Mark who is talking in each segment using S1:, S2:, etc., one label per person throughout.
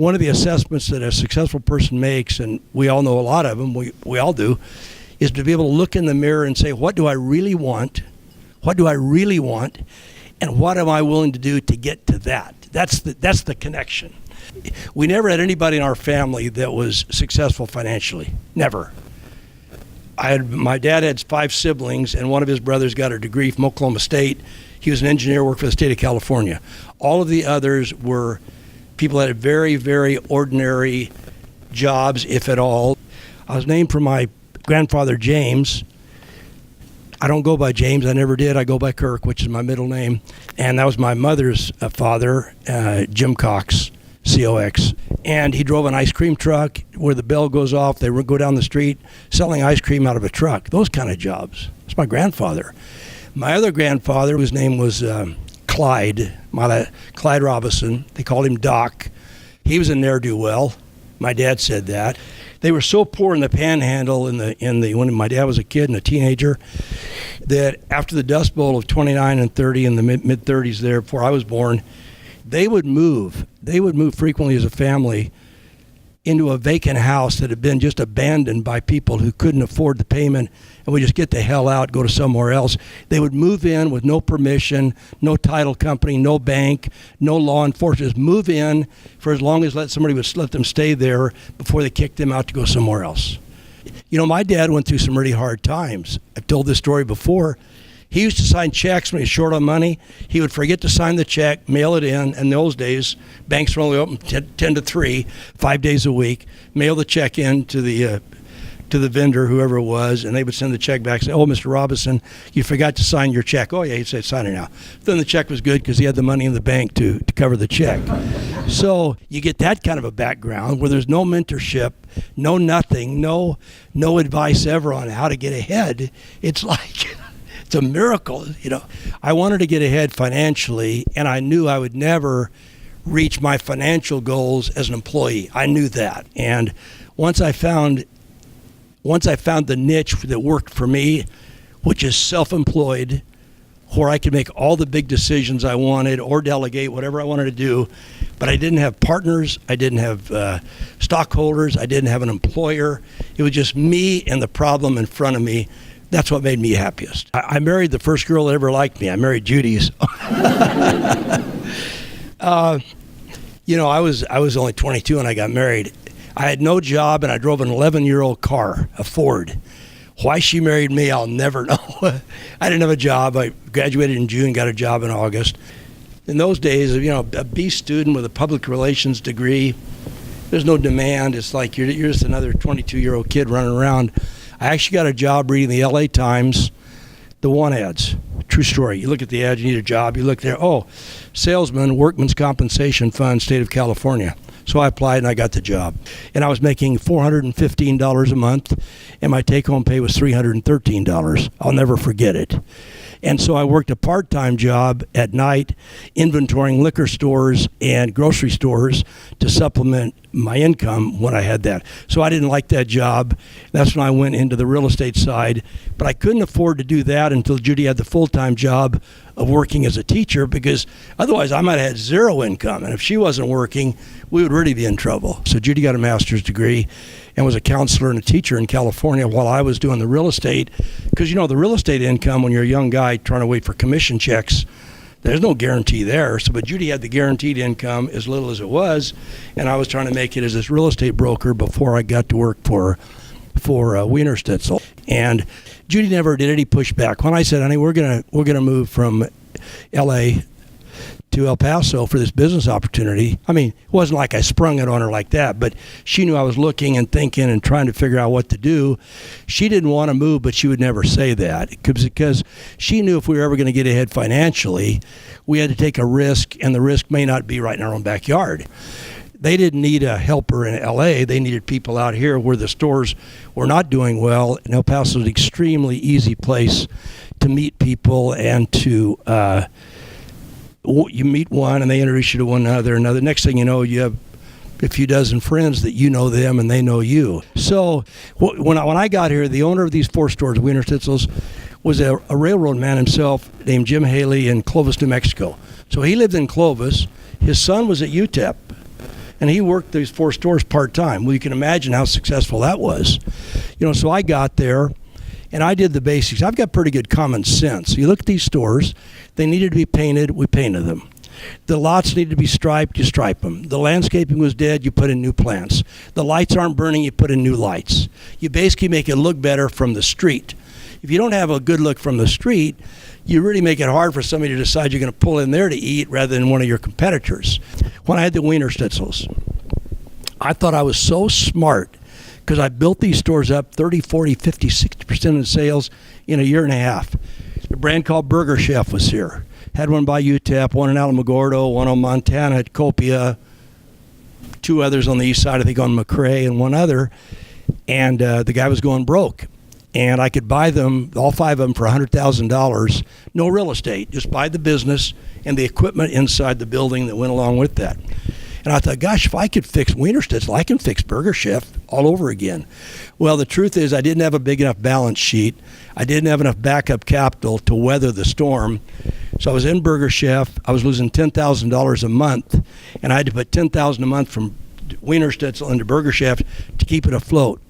S1: one of the assessments that a successful person makes, and we all know a lot of them, we all do, is to be able to look in the mirror and say, what do I really want? What do I really want? And what am I willing to do to get to that? That's the connection. We never had anybody in our family that was successful financially. Never. My dad had 5 siblings, and one of his brothers got a degree from Oklahoma State. He was an engineer, worked for the state of California. All of the others were people that had very, very ordinary jobs, if at all. I was named for my grandfather, James. I don't go by James. I never did. I go by Kirk, which is my middle name. And that was my mother's father, Jim Cox, C-O-X. And he drove an ice cream truck where the bell goes off. They would go down the street selling ice cream out of a truck. Those kind of jobs. That's my grandfather. My other grandfather, whose name was Clyde Robison. They called him Doc. He was a ne'er-do-well. My dad said that. They were so poor in the Panhandle when my dad was a kid and a teenager that after the Dust Bowl of 29 and 30 in the mid-30s there before I was born, they would move. They would move frequently as a family into a vacant house that had been just abandoned by people who couldn't afford the payment, and would just get the hell out, go to somewhere else. They would move in with no permission, no title company, no bank, no law enforcement. Just move in for as long as somebody would let them stay there before they kicked them out to go somewhere else. You know, my dad went through some really hard times. I've told this story before. He used to sign checks when he was short on money. He would forget to sign the check, mail it in. In those days, banks were only open 10 to 3, 5 days a week. Mail the check in to the vendor, whoever it was, and they would send the check back and say, oh, Mr. Robison, you forgot to sign your check. Oh, yeah, he'd say, sign it now. Then the check was good because he had the money in the bank to cover the check. So you get that kind of a background where there's no mentorship, no nothing, no advice ever on how to get ahead. It's like... It's a miracle, you know. I wanted to get ahead financially, and I knew I would never reach my financial goals as an employee. I knew that. And once I found the niche that worked for me, which is self-employed, where I could make all the big decisions I wanted or delegate whatever I wanted to do, but I didn't have partners, I didn't have stockholders, I didn't have an employer. It was just me and the problem in front of me. That's what made me happiest. I married the first girl that ever liked me. I married Judy's. You know, I was only 22 when I got married. I had no job, and I drove an 11-year-old car, a Ford. Why she married me, I'll never know. I didn't have a job. I graduated in June, got a job in August. In those days, you know, a B student with a public relations degree, there's no demand. It's like you're just another 22-year-old kid running around. I actually got a job reading the LA Times, the want ads. True story. You look at the ads, you need a job. You look there, oh, salesman, Workman's Compensation Fund, state of California. So I applied and I got the job. And I was making $415 a month, and my take-home pay was $313. I'll never forget it. And so I worked a part-time job at night inventorying liquor stores and grocery stores to supplement my income when I had that. So I didn't like that job. That's when I went into the real estate side. But I couldn't afford to do that until Judy had the full-time job of working as a teacher, because otherwise I might have had zero income. And if she wasn't working, we would really be in trouble. So Judy got a master's degree and was a counselor and a teacher in California while I was doing the real estate. Because, you know, the real estate income, when you're a young guy trying to wait for commission checks, there's no guarantee there. So, but Judy had the guaranteed income, as little as it was, and I was trying to make it as this real estate broker before I got to work for Wiener Stitzel. And Judy never did any pushback. When I said, honey, we're gonna move from LA to El Paso for this business opportunity. I mean, it wasn't like I sprung it on her like that, but she knew I was looking and thinking and trying to figure out what to do. She didn't want to move, but she would never say that because she knew if we were ever going to get ahead financially, we had to take a risk, and the risk may not be right in our own backyard. They didn't need a helper in LA. They needed people out here where the stores were not doing well. And El Paso is an extremely easy place to meet people and to you meet one and they introduce you to one another. Next thing you know, you have a few dozen friends that you know them and they know you. So when I got here, the owner of these 4 stores, Wiener Stitzel's, was a railroad man himself named Jim Haley in Clovis, New Mexico. So he lived in Clovis. His son was at UTEP. And he worked these 4 stores part-time. Well, you can imagine how successful that was. So I got there, and I did the basics. I've got pretty good common sense. You look at these stores, they needed to be painted, we painted them. The lots needed to be striped, you stripe them. The landscaping was dead, you put in new plants. The lights aren't burning, you put in new lights. You basically make it look better from the street. If you don't have a good look from the street, you really make it hard for somebody to decide you're going to pull in there to eat rather than one of your competitors. When I had the Wiener Schnitzels, I thought I was so smart because I built these stores up 30, 40, 50, 60% of the sales in a year and a half. A brand called Burger Chef was here. Had one by UTEP, one in Alamogordo, one on Montana at Copia, 2 others on the east side, I think on McRae, and one other. And the guy was going broke. And I could buy them, all 5 of them, for $100,000. No real estate, just buy the business and the equipment inside the building that went along with that. And I thought, gosh, if I could fix Wiener Schnitzel, I can fix Burger Chef all over again. Well, the truth is I didn't have a big enough balance sheet. I didn't have enough backup capital to weather the storm. So I was in Burger Chef. I was losing $10,000 a month, and I had to put $10,000 a month from Wiener Schnitzel into Burger Chef to keep it afloat.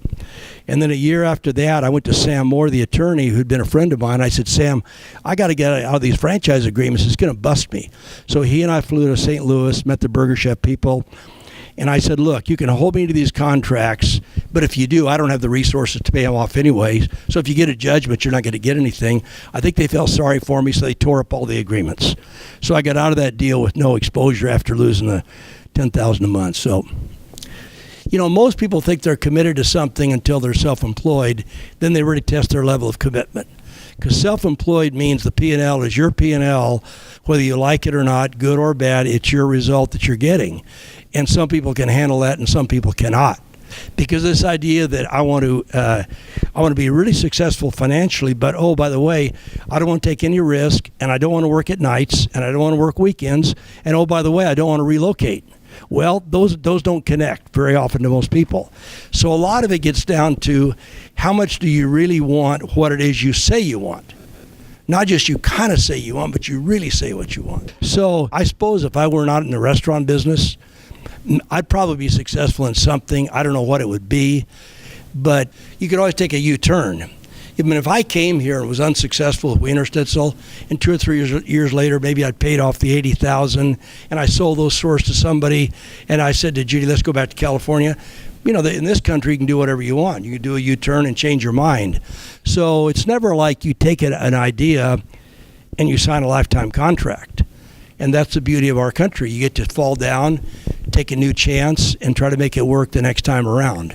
S1: And then a year after that, I went to Sam Moore, the attorney, who'd been a friend of mine. I said, Sam, I got to get out of these franchise agreements. It's going to bust me. So he and I flew to St. Louis, met the Burger Chef people. And I said, look, you can hold me to these contracts, but if you do, I don't have the resources to pay them off anyways. So if you get a judgment, you're not going to get anything. I think they felt sorry for me, so they tore up all the agreements. So I got out of that deal with no exposure after losing the $10,000 a month. So, most people think they're committed to something until they're self-employed. Then they really test their level of commitment. Because self-employed means the P&L is your P&L, whether you like it or not, good or bad, it's your result that you're getting. And some people can handle that and some people cannot. Because this idea that I want to be really successful financially, but oh, by the way, I don't want to take any risk, and I don't want to work at nights, and I don't want to work weekends, and oh, by the way, I don't want to relocate. Well, those don't connect very often to most people. So a lot of it gets down to how much do you really want what it is you say you want. Not just you kind of say you want, but you really say what you want. So I suppose if I were not in the restaurant business, I'd probably be successful in something. I don't know what it would be, but you could always take a U-turn. I mean, if I came here and was unsuccessful with Wiener Schnitzel, and 2 or 3 years later, maybe I'd paid off the $80,000, and I sold those stores to somebody, and I said to Judy, let's go back to California. In this country, you can do whatever you want. You can do a U-turn and change your mind. So it's never like you take an idea and you sign a lifetime contract. And that's the beauty of our country. You get to fall down, take a new chance, and try to make it work the next time around.